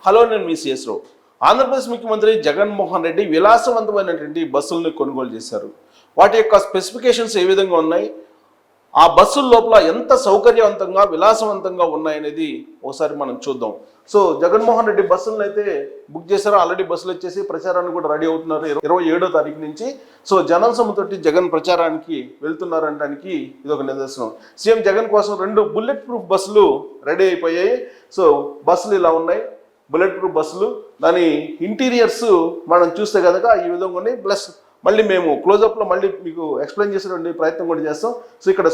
Hello, నేను మీ CS రావు. ఆంధ్రప్రదేశ్ ముఖ్యమంత్రి జగన్మోహన్ రెడ్డి విలాసవంతమైనటువంటి బస్సులను కొనుగోలు చేశారు. వాటి యొక్క స్పెసిఫికేషన్స్ ఏ విధంగా ఉన్నాయి, ఆ బస్సుల లోపల ఎంత సౌకర్యవంతంగా విలాసవంతంగా ఉన్నాయనేది ఒకసారి మనం చూద్దాం. సో జగన్మోహన్ రెడ్డి బస్సులను అయితే బుక్ చేశారు. ఆల్రెడీ బస్సులు వచ్చేసి ప్రచారానికి కూడా రెడీ అవుతున్నారు 27వ తారీఖు నుంచి. సో జనం సొమ్ముతోటి జగన్ ప్రచారానికి వెళ్తున్నారు అనడానికి ఇది ఒక నిదర్శనం. సీఎం జగన్ కోసం 2 బుల్లెట్ ప్రూఫ్ బస్సులు రెడీ అయిపోయాయి. సో బస్సులు ఇలా ఉన్నాయి, బుల్లెట్ ప్రూఫ్ బస్సులు. దాని ఇంటీరియర్స్ మనం చూస్తే కనుక ఈ విధంగా ఉన్నాయి. ప్లస్ మళ్ళీ మేము క్లోజప్లో మళ్ళీ మీకు ఎక్స్ప్లెయిన్ చేసేటువంటి ప్రయత్నం కూడా చేస్తాం. సో ఇక్కడ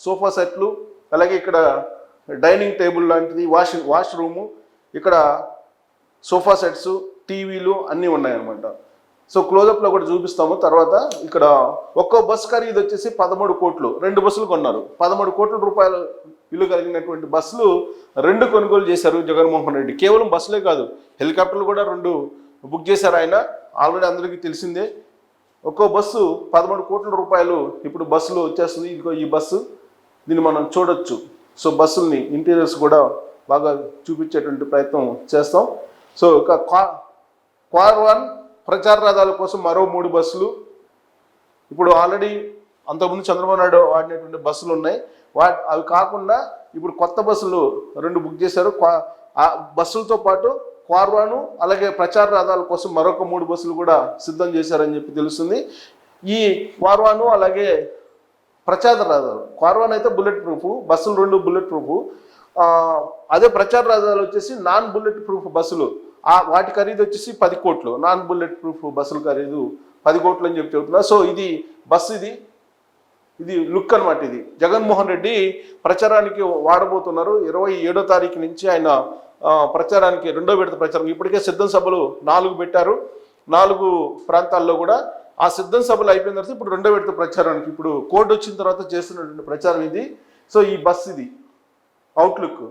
సోఫా సెట్లు, అలాగే ఇక్కడ డైనింగ్ టేబుల్ లాంటిది, వాష్ రూము, ఇక్కడ సోఫా సెట్స్, టీవీలు అన్నీ ఉన్నాయన్నమాట. సో క్లోజప్లో కూడా చూపిస్తాము తర్వాత. ఇక్కడ ఒక్కో బస్ ఖరీదు వచ్చేసి 13 కోట్లు. 2 బస్సులు కొన్నారు. 13 కోట్ల రూపాయలు విలువ కలిగినటువంటి బస్సులు 2 కొనుగోలు చేశారు జగన్మోహన్ రెడ్డి. కేవలం బస్సులే కాదు, హెలికాప్టర్లు కూడా 2 బుక్ చేశారు ఆయన. ఆల్రెడీ అందరికీ తెలిసిందే. ఒక్కో బస్సు 13 కోట్ల రూపాయలు ఇప్పుడు బస్సులో వచ్చేస్తుంది. ఇదిగో ఈ బస్సు, దీన్ని మనం చూడొచ్చు. సో బస్సుల్ని ఇంటీరియర్స్ కూడా బాగా చూపించేటువంటి ప్రయత్నం చేస్తాం. సో ఇక క్వార్-1 ప్రచార రథాల కోసం మరో 3 బస్సులు. ఇప్పుడు ఆల్రెడీ అంతకుముందు చంద్రబాబు నాయుడు వాడినటువంటి బస్సులు ఉన్నాయి. అవి కాకుండా ఇప్పుడు కొత్త బస్సులు 2 బుక్ చేశారు. ఆ బస్సులతో పాటు క్వార్-1 అలాగే ప్రచార రథాల కోసం మరొక 3 బస్సులు కూడా సిద్ధం చేశారని చెప్పి తెలుస్తుంది. ఈ క్వార్-1 అలాగే ప్రచార రథాలు, క్వార్-1 అయితే బుల్లెట్ ప్రూఫ్, బస్సులు 2 బుల్లెట్ ప్రూఫ్. అదే ప్రచార రథాలు వచ్చేసి నాన్ బుల్లెట్ ప్రూఫ్ బస్సులు. వాటి ఖరీదు వచ్చేసి 10 కోట్లు. నాన్ బుల్లెట్ ప్రూఫ్ బస్సుల ఖరీదు 10 కోట్లు అని చెప్పి చెబుతున్నా. సో ఇది బస్సు, ఇది లుక్ అనమాట. ఇది జగన్మోహన్ రెడ్డి ప్రచారానికి వాడబోతున్నారు. 27వ తారీఖు నుంచి ఆయన ప్రచారానికి 2వ విడత ప్రచారం. ఇప్పటికే సిద్ధం సభలు 4 పెట్టారు, 4 ప్రాంతాల్లో కూడా. ఆ సిద్ధం సభలు అయిపోయిన తర్వాత ఇప్పుడు 2వ విడత ప్రచారానికి, ఇప్పుడు కోడ్ వచ్చిన తర్వాత చేస్తున్నటువంటి ప్రచారం ఇది. సో ఈ బస్ ఇది అవుట్లుక్.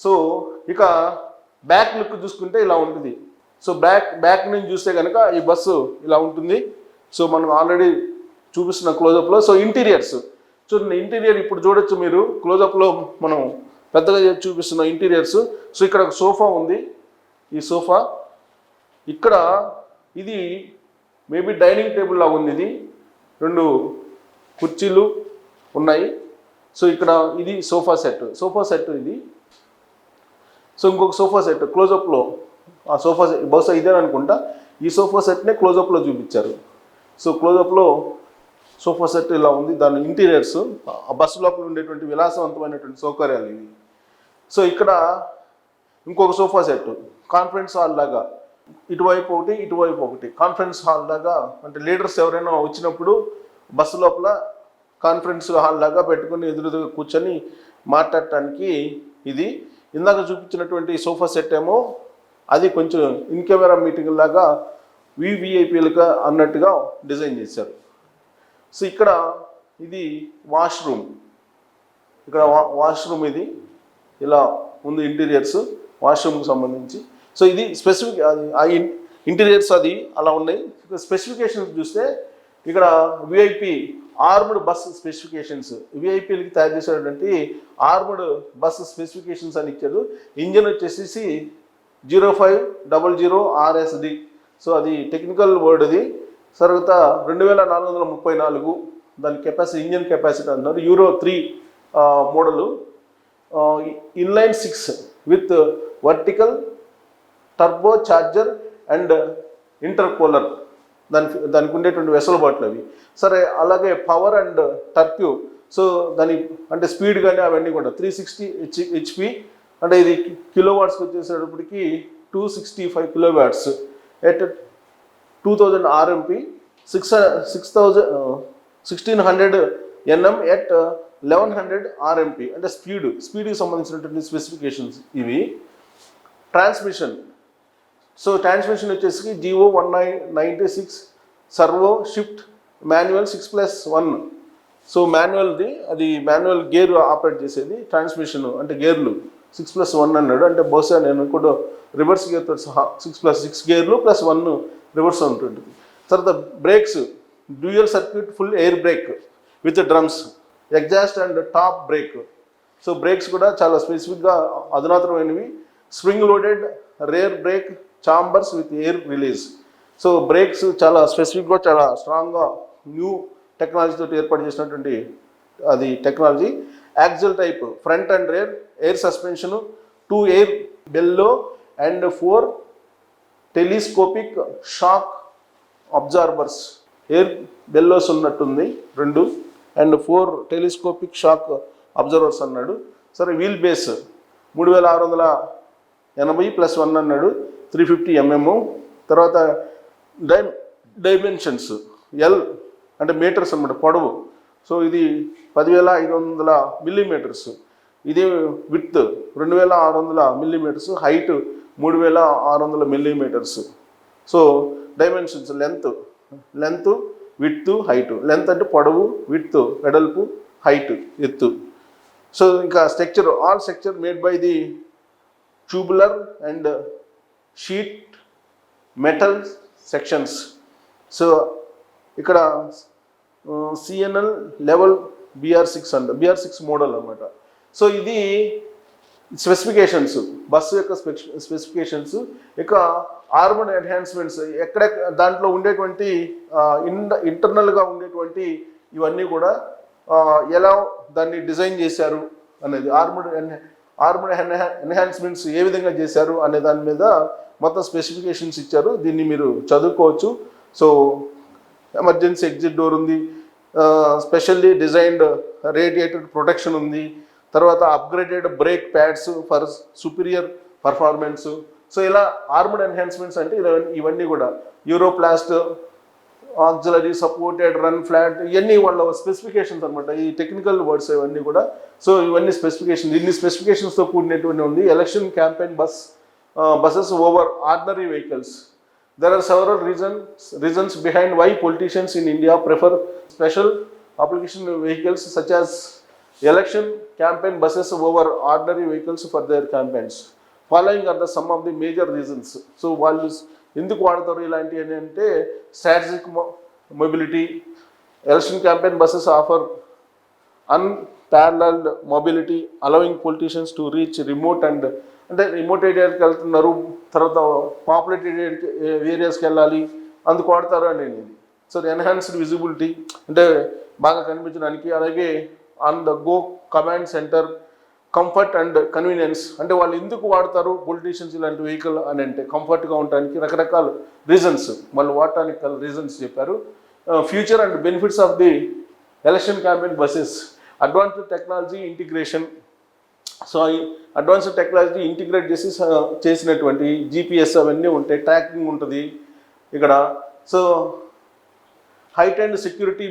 సో ఇక బ్యాక్ లుక్ చూసుకుంటే ఇలా ఉంటుంది. సో బ్యాక్ నుంచి చూస్తే కనుక ఈ బస్సు ఇలా ఉంటుంది. సో మనం ఆల్రెడీ చూపిస్తున్న క్లోజప్లో. సో ఇంటీరియర్స్ చూడండి, ఇంటీరియర్ ఇప్పుడు చూడొచ్చు మీరు. క్లోజప్లో మనం పెద్దగా చూపిస్తున్న ఇంటీరియర్స్. సో ఇక్కడ ఒక సోఫా ఉంది. ఈ సోఫా ఇక్కడ ఇది మేబీ డైనింగ్ టేబుల్ లాగా ఉంది. ఇది 2 కుర్చీలు ఉన్నాయి. సో ఇక్కడ ఇది సోఫా సెట్ ఇది. సో ఇంకొక సోఫా సెట్ క్లోజప్లో, ఆ సోఫా సెట్ బహుశా ఇదే అనుకుంటా. ఈ సోఫా సెట్నే క్లోజప్లో చూపించారు. సో క్లోజప్లో సోఫా సెట్ ఇలా ఉంది. దాని ఇంటీరియర్స్, ఆ బస్సు లోపల ఉండేటువంటి విలాసవంతమైనటువంటి సౌకర్యాలు ఇవి. సో ఇక్కడ ఇంకొక సోఫా సెట్ కాన్ఫరెన్స్ హాల్ లాగా, ఇటువైపు ఒకటి కాన్ఫరెన్స్ హాల్ లాగా. అంటే లీడర్స్ ఎవరైనా వచ్చినప్పుడు బస్సు లోపల కాన్ఫరెన్స్ హాల్ లాగా పెట్టుకుని ఎదురుగా కూర్చొని మాట్లాడటానికి ఇది. ఇందాక చూపించినటువంటి సోఫా సెట్ ఏమో అది కొంచెం ఇన్ కెమెరా మీటింగ్ లాగా వివిఐపీలుగా అన్నట్టుగా డిజైన్ చేశారు. సో ఇక్కడ ఇది వాష్రూమ్. ఇక్కడ వాష్రూమ్ ఇది ఇలా ఉంది. ఇంటీరియర్స్ వాష్రూమ్కి సంబంధించి. సో ఇది స్పెసిఫిక్, ఆ ఇంటీరియర్స్ అది అలా ఉన్నాయి. స్పెసిఫికేషన్స్ చూస్తే ఇక్కడ విఐపి ఆర్మ్డ్ బస్ స్పెసిఫికేషన్స్, విఐపీలకి తయారు చేసేటువంటి ఆర్మ్డ్ బస్ స్పెసిఫికేషన్స్ అని ఇచ్చారు. ఇంజన్ వచ్చేసి 0500 RSD. సో అది టెక్నికల్ వర్డ్ అది. తర్వాత 2434 దాని కెపాసిటీ, ఇంజన్ కెపాసిటీ అన్నారు. Euro 3 model. Inline 6 with vertical turbo charger and intercooler. దానికి ఉండేటువంటి వెసులుబాట్లు అవి. సరే, అలాగే పవర్ అండ్ టర్క్యూ. సో దాని అంటే స్పీడ్ కానీ అవన్నీ కూడా 360 HP. అంటే ఇది కిలోవాట్స్కి వచ్చేసేటప్పటికి 265 kilowatts at 2000 RMP, 1600 Nm at 1100 RMP. అంటే స్పీడ్కి సంబంధించినటువంటి స్పెసిఫికేషన్స్ ఇవి. ట్రాన్స్మిషన్. సో ట్రాన్స్మిషన్ వచ్చేసి GO 1996 servo shift manual 6+1. So మాన్యువల్ది, అది మాన్యువల్ గేర్ ఆపరేట్ చేసేది. ట్రాన్స్మిషన్ అంటే గేర్లు 6+1 అన్నాడు. అంటే బహుశా నేను కూడా రివర్స్ గేర్తో సహా 6+6 గేర్లు +1 రివర్స్ ఉంటుంది. తర్వాత brakes, dual circuit full air brake with drums, exhaust and top brake. So brakes కూడా చాలా స్పెసిఫిక్గా అధునాతనమైనవి. Spring loaded rear brake chambers with air release. So brakes చాలా స్పెసిఫిక్గా చాలా స్ట్రాంగ్గా న్యూ టెక్నాలజీతో ఏర్పాటు చేసినటువంటి అది technology. Axle type front and rear air suspension, 2 air bellow and 4 telescopic shock absorbers. Air bellows ఉన్నట్టుంది 2 అండ్ 4 టెలిస్కోపిక్ షాక్ అబ్జర్వర్స్ అన్నాడు. సరే వీల్ బేస్ 3680 + 1 అన్నాడు, 350 mm. తర్వాత డైమెన్షన్స్ ఎల్ అంటే మీటర్స్ అన్నమాట, పొడవు. సో ఇది 10,500 మిల్లీమీటర్స్. ఇది width 2,600 millimetres, height 3,600 millimetres. So dimensions length width height. Length అంటే పొడవు, విడ్త్ వెడల్పు, హైట్ ఎత్తు. సో ఇంకా structure all structure made by the tubular and sheet metal sections. So ఇక్కడ సిఎన్ఎల్ లెవెల్ BR6 అంట, BR6 మోడల్ అనమాట. So ఇది specifications, bus యొక్క స్పెసిఫికేషన్స్. ఇక ఆర్మర్డ్ ఎన్హాన్స్మెంట్స్ ఎక్కడ దాంట్లో ఉండేటువంటి ఇంటర్నల్గా ఉండేటువంటి ఇవన్నీ కూడా ఎలా దాన్ని డిజైన్ చేశారు అనేది, ఆర్మర్డ్ ఎన్హాన్స్మెంట్స్ ఏ విధంగా చేశారు అనే దాని మీద మొత్తం స్పెసిఫికేషన్స్ ఇచ్చారు. దీన్ని మీరు చదువుకోవచ్చు. సో ఎమర్జెన్సీ ఎగ్జిట్ డోర్ ఉంది, స్పెషల్లీ డిజైన్డ్ రేడియేటెడ్ ప్రొటెక్షన్ ఉంది, తర్వాత upgraded brake pads for superior performance. So ఇలా ఆర్మర్డ్ ఎన్హాన్స్మెంట్స్ అంటే ఇవన్నీ కూడా యూరోప్లాస్ట్, ఆక్సిలరీ సపోర్టెడ్, రన్ ఫ్లాట్, ఇవన్నీ వాళ్ళ స్పెసిఫికేషన్స్ అనమాట. ఈ టెక్నికల్ వర్డ్స్ ఇవన్నీ కూడా. సో ఇవన్నీ స్పెసిఫికేషన్స్, ఇన్ని స్పెసిఫికేషన్స్తో కూడినటువంటి ఉంది election campaign buses over ordinary vehicles. There are several reasons behind why politicians in India prefer special application vehicles such as election campaign buses over ordinary vehicles for their campaigns. Following are some of the major reasons. So వాళ్ళు ఎందుకు వాడతారు ఇలాంటివి అంటే strategic mobility. Election campaign buses offer unparalleled mobility, allowing politicians to reach remote and అంటే remote ఏరియాకి వెళ్తున్నారు, తర్వాత populated ఏరియాస్కి వెళ్ళాలి, అందుకు వాడతారు అనేది. సో ఎన్హాన్స్డ్ విజిబిలిటీ అంటే బాగా కనిపించడానికి, అలాగే on the go command centre, comfort and convenience. అంటే వాళ్ళు ఎందుకు వాడతారు పొలిటీషియన్స్ ఇలాంటి వెహికల్ అని అంటే కంఫర్ట్గా ఉండడానికి రకరకాల రీజన్స్ వాళ్ళు వాడటానికి రీజన్స్ చెప్పారు. Future and benefits of the election campaign buses, advanced technology integration. So advanced technology integrate చేసినటువంటి GPS అవన్నీ ఉంటాయి, ట్రాకింగ్ ఉంటుంది ఇక్కడ. So height and security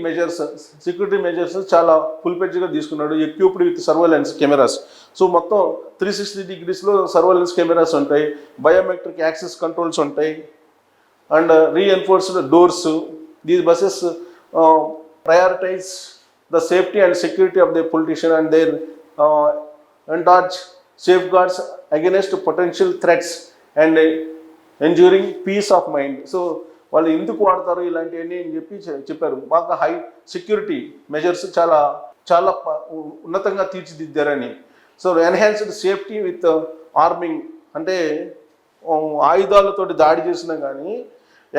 measures చాలా ఫుల్ పేజ్గా తీసుకున్నాడు. Equipped with surveillance cameras. So మొత్తం 360 degreesలో సర్వేలెన్స్ కెమెరాస్ ఉంటాయి, బయోమెట్రిక్ యాక్సెస్ కంట్రోల్స్ ఉంటాయి, and reinforced doors. These buses prioritise the safety and security of the politician and their enlarge safeguards against potential threats and ensuring peace of mind. So వాళ్ళు ఎందుకు వాడతారు ఇలాంటివన్నీ అని చెప్పారు. బాగా high security measures చాలా చాలా ఉన్నతంగా తీర్చిదిద్దారని. So enhanced safety with arming అంటే ఆయుధాలతో దాడి చేసినా కానీ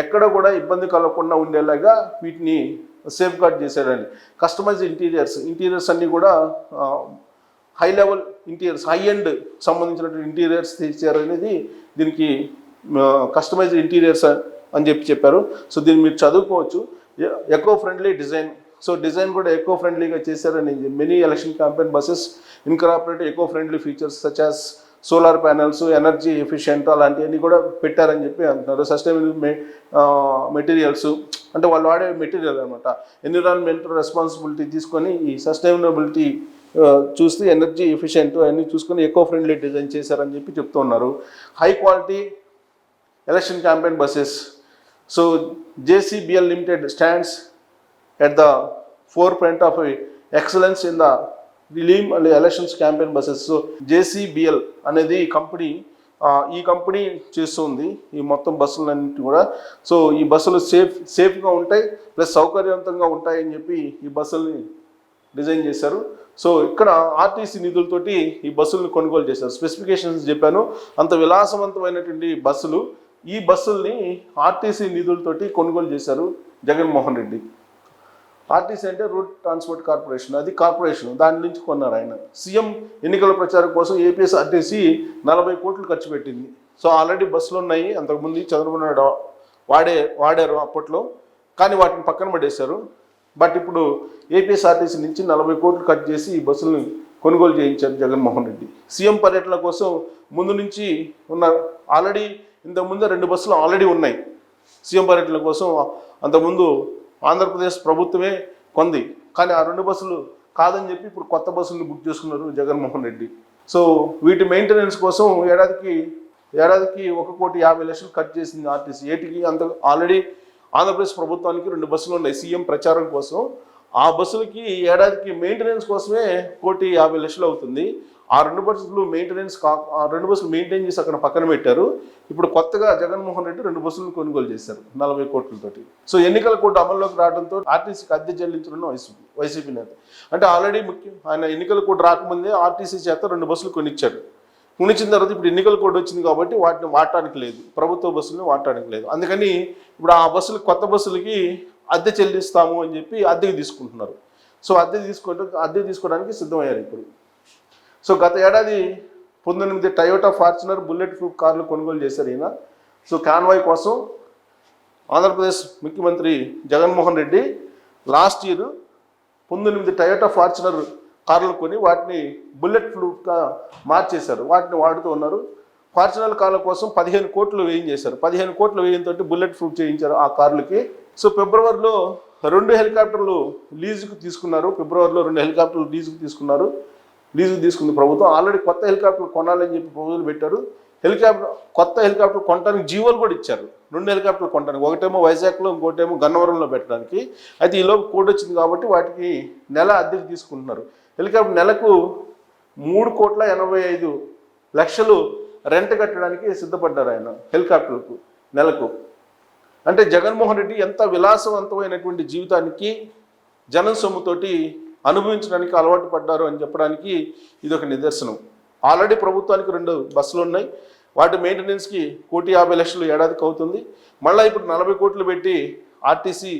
ఎక్కడ కూడా ఇబ్బంది కలగకుండా ఉండేలాగా వీటిని సేఫ్ గార్డ్ చేశారని. కస్టమైజ్ ఇంటీరియర్స్ అన్నీ కూడా high level interiors, high end సంబంధించినటువంటి ఇంటీరియర్స్ తీసారనేది దీనికి కస్టమైజ్డ్ ఇంటీరియర్స్ అని చెప్పారు. సో దీన్ని మీరు చదువుకోవచ్చు. Eco friendly design. So design కూడా ఎకో ఫ్రెండ్లీగా చేశారని. Many election campaign buses incorporate eco friendly features such as solar panels, energy efficient అలాంటివన్నీ కూడా పెట్టారని చెప్పి అంటున్నారు. సస్టైనబుల్ మెటీరియల్స్ అంటే వాళ్ళు వాడే మెటీరియల్ అనమాట. ఎన్విరాన్మెంటల్ రెస్పాన్సిబిలిటీ తీసుకొని ఈ సస్టైనబిలిటీ చూస్తే ఎనర్జీ ఎఫిషియెంట్ అన్నీ చూసుకొని ఎకో ఫ్రెండ్లీ డిజైన్ చేశారని చెప్పి చెప్తూ ఉన్నారు. High quality election campaign buses. So JCBL limited stands at the forefront of excellence in the realm and elections campaign buses. So JCBL అనేది ఈ కంపెనీ చేస్తుంది ఈ మొత్తం బస్సులన్నింటి కూడా. సో ఈ బస్సులు సేఫ్గా ఉంటాయి, ప్లస్ సౌకర్యవంతంగా ఉంటాయని చెప్పి ఈ బస్సుల్ని డిజైన్ చేశారు. సో ఇక్కడ ఆర్టీసీ నిధులతోటి ఈ బస్సులను కొనుగోలు చేశారు. స్పెసిఫికేషన్స్ చెప్పాను, అంత విలాసవంతమైనటువంటి బస్సులు. ఈ బస్సుల్ని ఆర్టీసీ నిధులతోటి కొనుగోలు చేశారు జగన్మోహన్ రెడ్డి. ఆర్టీసీ అంటే రూట్ ట్రాన్స్పోర్ట్ కార్పొరేషన్, అది కార్పొరేషన్, దాని నుంచి కొన్నారు ఆయన. సీఎం ఎన్నికల ప్రచారం కోసం ఏపీఎస్ఆర్టీసీ 40 కోట్లు ఖర్చు పెట్టింది. సో ఆల్రెడీ బస్సులు ఉన్నాయి, అంతకుముందు చంద్రబాబు నాయుడు వాడారు అప్పట్లో, కానీ వాటిని పక్కన పడేశారు. బట్ ఇప్పుడు ఏపీఎస్ఆర్టీసీ నుంచి 40 కోట్లు ఖర్చు చేసి ఈ బస్సులను కొనుగోలు చేయించారు జగన్మోహన్ రెడ్డి. సీఎం పర్యటన కోసం ముందు నుంచి ఉన్న ఆల్రెడీ ఇంతకుముందు 2 బస్సులు ఆల్రెడీ ఉన్నాయి సీఎం పర్యటన కోసం. అంతకుముందు ఆంధ్రప్రదేశ్ ప్రభుత్వమే కొంది, కానీ ఆ 2 బస్సులు కాదని చెప్పి ఇప్పుడు కొత్త బస్సులను బుక్ చేసుకున్నారు జగన్మోహన్ రెడ్డి. సో వీటి మెయింటెనెన్స్ కోసం ఏడాదికి 1,50,00,000 ఖర్చు చేసింది ఆర్టీసీ. ఏటికి అంత ఆల్రెడీ ఆంధ్రప్రదేశ్ ప్రభుత్వానికి 2 బస్సులు ఉన్నాయి సీఎం ప్రచారం కోసం. ఆ బస్సులకి ఏడాదికి మెయింటెనెన్స్ కోసమే 1,50,00,000 అవుతుంది. ఆ 2 బస్సులు ఆ 2 బస్సులు మెయింటైన్ చేసి అక్కడ పక్కన పెట్టారు. ఇప్పుడు కొత్తగా జగన్మోహన్ రెడ్డి 2 బస్సులను కొనుగోలు చేశారు 40 కోట్లతోటి. సో ఎన్నికల కోడ్ అమల్లోకి రావడంతో ఆర్టీసీకి అద్దె చెల్లించడం వైసీపీ నేత. అంటే ఆల్రెడీ ఆయన ఎన్నికల కోడ్ రాకముందే ఆర్టీసీ చేత 2 బస్సులు కొనిచ్చాడు. కొనిచ్చిన తర్వాత ఇప్పుడు ఎన్నికల కోడ్ వచ్చింది కాబట్టి వాటిని వాడటానికి లేదు, ప్రభుత్వ బస్సులను వాడటానికి లేదు. అందుకని ఇప్పుడు ఆ బస్సులు కొత్త బస్సులకి అద్దె చెల్లిస్తాము అని చెప్పి అద్దెకి తీసుకుంటున్నారు. సో అద్దె తీసుకోవడానికి సిద్ధమయ్యారు ఇప్పుడు. సో గత ఏడాది 19 టయోటా ఫార్చునర్ బుల్లెట్ ప్రూఫ్ కార్లు కొనుగోలు చేశారు ఈయన. సో కాన్వాయ్ కోసం ఆంధ్రప్రదేశ్ ముఖ్యమంత్రి Jaganmohan Reddy last year 19 Toyota Fortuner కార్లు కొని వాటిని బుల్లెట్ ప్రూఫ్గా మార్చేశారు. వాటిని వాడుతూ ఉన్నారు. ఫార్చునర్ కార్ల కోసం 15 కోట్లు చేశారు. 15 కోట్ల వ్యయంతో బుల్లెట్ ప్రూఫ్ చేయించారు ఆ కార్లకి. సో ఫిబ్రవరిలో 2 హెలికాప్టర్లు లీజుకు తీసుకున్నారు. ఫిబ్రవరిలో 2 హెలికాప్టర్లు లీజుకు తీసుకుంది ప్రభుత్వం. ఆల్రెడీ కొత్త హెలికాప్టర్లు కొనాలని చెప్పి ప్రపోజల్ పెట్టారు. కొత్త హెలికాప్టర్ కొనడానికి జీవోలు కూడా ఇచ్చారు. 2 హెలికాప్టర్లు కొనడానికి, ఒకటేమో వైజాగ్లో, ఇంకోటేమో గన్నవరంలో పెట్టడానికి. అయితే ఈలోపు కోడ్ వచ్చింది కాబట్టి వాటికి నెల అద్దెకు తీసుకుంటున్నారు. హెలికాప్టర్ నెలకు 3,85,00,000 రెంట్ కట్టడానికి సిద్ధపడ్డారు ఆయన హెలికాప్టర్లకు నెలకు. అంటే జగన్మోహన్ రెడ్డి ఎంత విలాసవంతమైనటువంటి జీవితానికి జనం సొమ్ముతోటి అనుభవించడానికి అలవాటు పడ్డారు అని చెప్పడానికి ఇది ఒక నిదర్శనం. ఆల్రెడీ ప్రభుత్వానికి 2 బస్సులు ఉన్నాయి. వాటి మెయింటెనెన్స్కి 1,50,00,000 ఏడాదికి అవుతుంది. మళ్ళీ ఇప్పుడు 40 కోట్లు పెట్టి ఆర్టీసీ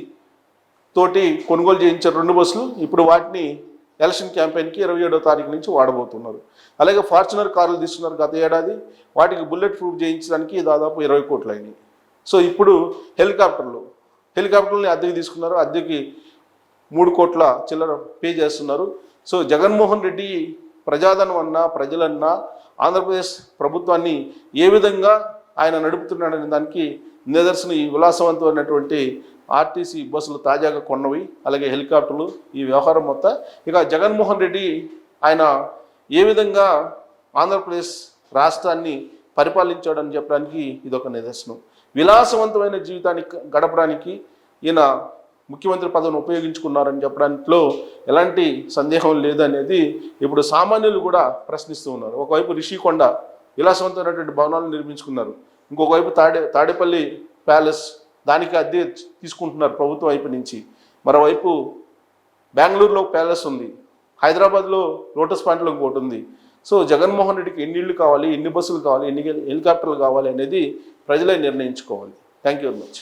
తోటి కొనుగోలు చేయించారు 2 బస్సులు. ఇప్పుడు వాటిని ఎలక్షన్ క్యాంపెయిన్కి 27వ తారీఖు నుంచి వాడబోతున్నారు. అలాగే ఫార్చునర్ కార్లు తీసుకున్నారు గత ఏడాది. వాటికి బుల్లెట్ ప్రూఫ్ చేయించడానికి దాదాపు 20 కోట్లు అయినాయి. సో ఇప్పుడు హెలికాప్టర్లని అద్దెకి తీసుకున్నారు. అద్దెకి 3 కోట్ల చిల్లర పే చేస్తున్నారు. సో జగన్మోహన్ రెడ్డి ప్రజాధనం అన్నా, ప్రజలన్నా, ఆంధ్రప్రదేశ్ ప్రభుత్వాన్ని ఏ విధంగా ఆయన నడుపుతున్నాడనే దానికి నిదర్శనం ఈ విలాసవంతమైనటువంటి ఆర్టీసీ బస్సులు తాజాగా కొన్నవి, అలాగే హెలికాప్టర్లు, ఈ వ్యవహారం మొత్తం. ఇక జగన్మోహన్ రెడ్డి ఆయన ఏ విధంగా ఆంధ్రప్రదేశ్ రాష్ట్రాన్ని పరిపాలించాడని చెప్పడానికి ఇదొక నిదర్శనం. విలాసవంతమైన జీవితాన్ని గడపడానికి ఈయన ముఖ్యమంత్రి పదవిని ఉపయోగించుకున్నారని చెప్పడంలో ఎలాంటి సందేహం లేదనేది ఇప్పుడు సామాన్యులు కూడా ప్రశ్నిస్తూ ఉన్నారు. ఒకవైపు రిషికొండ విలాసవంతమైనటువంటి భవనాలు నిర్మించుకున్నారు. ఇంకొక వైపు తాడేపల్లి ప్యాలెస్, దానికి అద్దె తీసుకుంటున్నారు ప్రభుత్వం వైపు నుంచి. మరోవైపు బెంగళూరులో ప్యాలెస్ ఉంది, హైదరాబాద్లో లోటస్ పాయింట్లో ఇంకోటి ఉంది. సో జగన్మోహన్ రెడ్డికి ఎన్ని ఇళ్ళు కావాలి, ఎన్ని బస్సులు కావాలి, ఎన్ని హెలికాప్టర్లు కావాలి అనేది ప్రజలే నిర్ణయించుకోవాలి. Thank you very much.